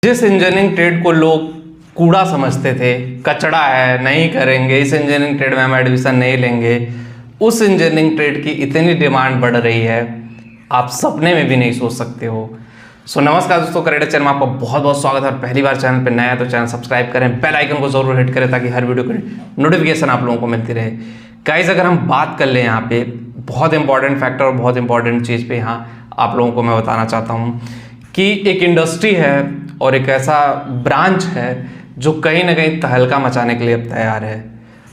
जिस engineering trade को लोग कूड़ा समझते थे, कचड़ा है, नहीं करेंगे, इस इंजीनियरिंग ट्रेड में हम एडमिशन नहीं लेंगे, उस इंजीनियरिंग ट्रेड की इतनी डिमांड बढ़ रही है आप सपने में भी नहीं सोच सकते हो। नमस्कार दोस्तों, करेक्टर चैनल में आपका बहुत बहुत स्वागत है। और पहली बार चैनल पर नया है तो चैनल सब्सक्राइब करें, बेल आइकन को जरूर हिट करें ताकि हर वीडियो की नोटिफिकेशन आप लोगों को मिलती रहे। गाइस, अगर हम बात कर लें यहाँ पे बहुत इंपॉर्टेंट फैक्टर और बहुत इंपॉर्टेंट चीज़ पे यहाँ आप लोगों को मैं बताना चाहता हूँ कि एक इंडस्ट्री है और एक ऐसा ब्रांच है जो कहीं ना कहीं तहलका मचाने के लिए अब तैयार है।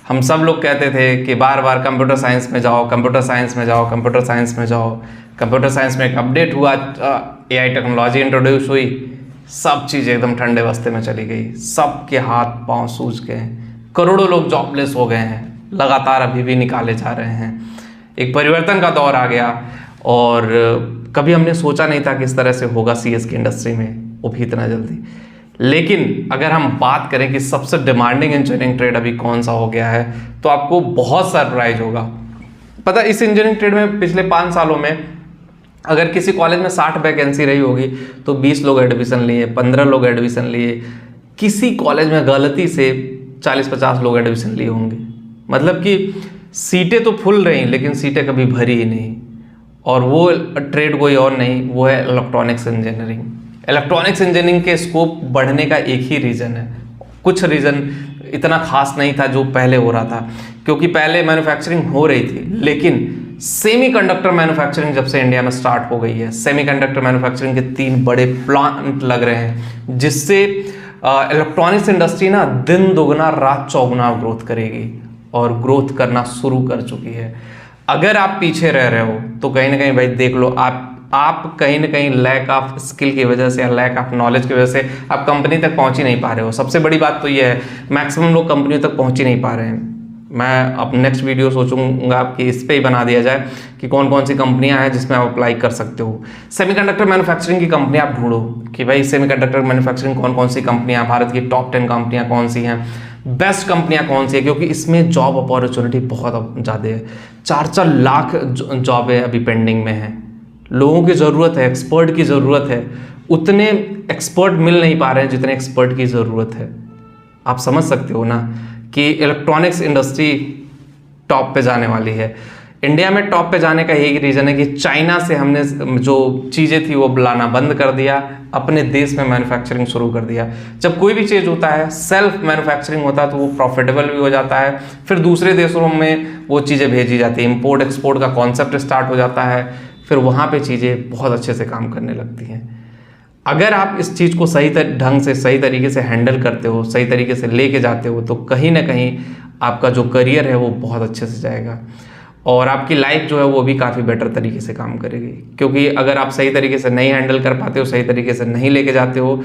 हम सब लोग कहते थे कि बार बार कंप्यूटर साइंस में जाओ, कंप्यूटर साइंस में जाओ, कंप्यूटर साइंस में जाओ। कंप्यूटर साइंस में एक अपडेट हुआ, एआई टेक्नोलॉजी इंट्रोड्यूस हुई, सब चीज़ एकदम ठंडे बस्ते में चली गई, सबके हाथ पांव सूज गए, करोड़ों लोग जॉबलेस हो गए हैं, लगातार अभी भी निकाले जा रहे हैं। एक परिवर्तन का दौर आ गया और कभी हमने सोचा नहीं था कि इस तरह से होगा सीएस की इंडस्ट्री में, वो भी इतना जल्दी। लेकिन अगर हम बात करें कि सबसे डिमांडिंग इंजीनियरिंग ट्रेड अभी कौन सा हो गया है तो आपको बहुत सरप्राइज होगा। पता, इस इंजीनियरिंग ट्रेड में पिछले 5 सालों में अगर किसी कॉलेज में 60 वैकेंसी रही होगी तो 20 लोग एडमिशन लिए, 15 लोग एडमिशन लिए। किसी कॉलेज में गलती से 40-50 लोग एडमिशन लिए होंगे। मतलब कि सीटें तो फुल रही लेकिन सीटें कभी भरी ही नहीं। और वो ट्रेड कोई और नहीं, वो है इलेक्ट्रॉनिक्स इंजीनियरिंग। इलेक्ट्रॉनिक्स इंजीनियरिंग के स्कोप बढ़ने का एक ही रीज़न है, कुछ रीज़न इतना खास नहीं था जो पहले हो रहा था, क्योंकि पहले मैन्युफैक्चरिंग हो रही थी लेकिन सेमीकंडक्टर मैन्युफैक्चरिंग जब से इंडिया में स्टार्ट हो गई है, सेमीकंडक्टर मैन्युफैक्चरिंग के 3 बड़े प्लांट लग रहे हैं जिससे इलेक्ट्रॉनिक्स इंडस्ट्री ना दिन दुगना रात चौगुना ग्रोथ करेगी और ग्रोथ करना शुरू कर चुकी है। अगर आप पीछे रह रहे हो तो कहीं ना कहीं भाई देख लो, आप कहीं ना कहीं लैक ऑफ स्किल की वजह से या लैक ऑफ नॉलेज की वजह से आप कंपनी तक पहुंच ही नहीं पा रहे हो। सबसे बड़ी बात तो ये है, मैक्सिमम लोग कंपनी तक पहुंच ही नहीं पा रहे हैं। मैं अब नेक्स्ट वीडियो सोचूंगा कि इस पे ही बना दिया जाए कि कौन कौन सी कंपनियां हैं जिसमें आप अप्लाई कर सकते हो। सेमीकंडक्टर मैन्युफैक्चरिंग की कंपनी आप ढूंढो कि भाई सेमीकंडक्टर मैन्युफैक्चरिंग कौन कौन सी कंपनियां, भारत की टॉप 10 कंपनियां कौन सी हैं, बेस्ट कंपनियां कौन सी है, क्योंकि इसमें जॉब अपॉर्चुनिटी बहुत ज़्यादा है। 4-4 लाख जॉबें अभी पेंडिंग में हैं। लोगों की ज़रूरत है, एक्सपर्ट की ज़रूरत है। उतने एक्सपर्ट मिल नहीं पा रहे हैं जितने एक्सपर्ट की ज़रूरत है। आप समझ सकते हो ना कि इलेक्ट्रॉनिक्स इंडस्ट्री टॉप पे जाने वाली है। इंडिया में टॉप पे जाने का यही रीज़न है कि चाइना से हमने जो चीज़ें थी वो लाना बंद कर दिया, अपने देश में मैन्युफैक्चरिंग शुरू कर दिया। जब कोई भी चीज़ होता है, सेल्फ मैन्युफैक्चरिंग होता है तो वो प्रॉफिटेबल भी हो जाता है, फिर दूसरे देशों में वो चीज़ें भेजी जाती है, इंपोर्ट एक्सपोर्ट का कॉन्सेप्ट स्टार्ट हो जाता है, फिर वहाँ पे चीज़ें बहुत अच्छे से काम करने लगती हैं। अगर आप इस चीज़ को सही ढंग से, सही तरीके से हैंडल करते हो, सही तरीके से लेके जाते हो तो कहीं ना कहीं आपका जो करियर है वो बहुत अच्छे से जाएगा और आपकी लाइफ जो है वो भी काफ़ी बेटर तरीके से काम करेगी। क्योंकि अगर आप सही तरीके से नहीं हैंडल कर पाते हो, सही तरीके से नहीं लेके जाते हो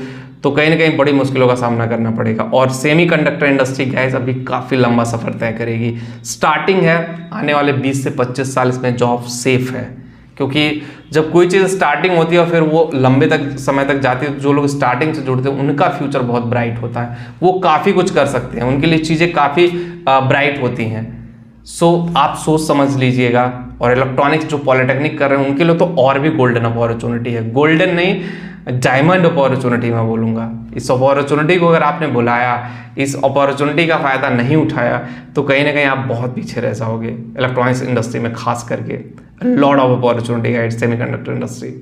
तो कहीं ना कहीं बड़ी मुश्किलों का सामना करना पड़ेगा। और सेमीकंडक्टर इंडस्ट्री गैस अभी काफ़ी लंबा सफ़र तय करेगी। स्टार्टिंग है, आने वाले 20 से 25 साल इसमें जॉब सेफ है, क्योंकि जब कोई चीज़ स्टार्टिंग होती है और फिर वो लंबे तक समय तक जाती है, जो लोग स्टार्टिंग से जुड़ते हैं उनका फ्यूचर बहुत ब्राइट होता है, वो काफ़ी कुछ कर सकते हैं, उनके लिए चीज़ें काफ़ी ब्राइट होती हैं। सो आप सोच समझ लीजिएगा। और इलेक्ट्रॉनिक्स जो पॉलिटेक्निक कर रहे हैं उनके लिए तो और भी गोल्डन अपॉर्चुनिटी है, गोल्डन नहीं डायमंड अपॉर्चुनिटी मैं बोलूँगा। इस अपॉर्चुनिटी को अगर आपने बुलाया, इस अपॉर्चुनिटी का फ़ायदा नहीं उठाया तो कहीं ना कहीं आप बहुत पीछे रह जाओगे इलेक्ट्रॉनिक्स इंडस्ट्री में। खास करके लॉट ऑफ अपॉर्चुनिटी है सेमीकंडक्टर इंडस्ट्री।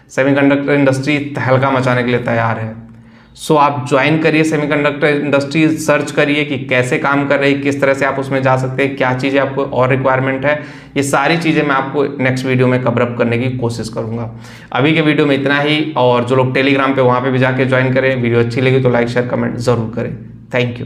सेमीकंडक्टर इंडस्ट्री तहलका मचाने के लिए तैयार है। सो आप ज्वाइन करिए सेमीकंडक्टर इंडस्ट्री, सर्च करिए कि कैसे काम कर रही है, किस तरह से आप उसमें जा सकते हैं, क्या चीज़ें आपको और रिक्वायरमेंट है। ये सारी चीज़ें मैं आपको नेक्स्ट वीडियो में कवर अप करने की कोशिश करूंगा। अभी के वीडियो में इतना ही। और जो लोग टेलीग्राम पे वहाँ पे भी जाके ज्वाइन करें, वीडियो अच्छी लगी तो लाइक शेयर कमेंट ज़रूर करें। Thank you.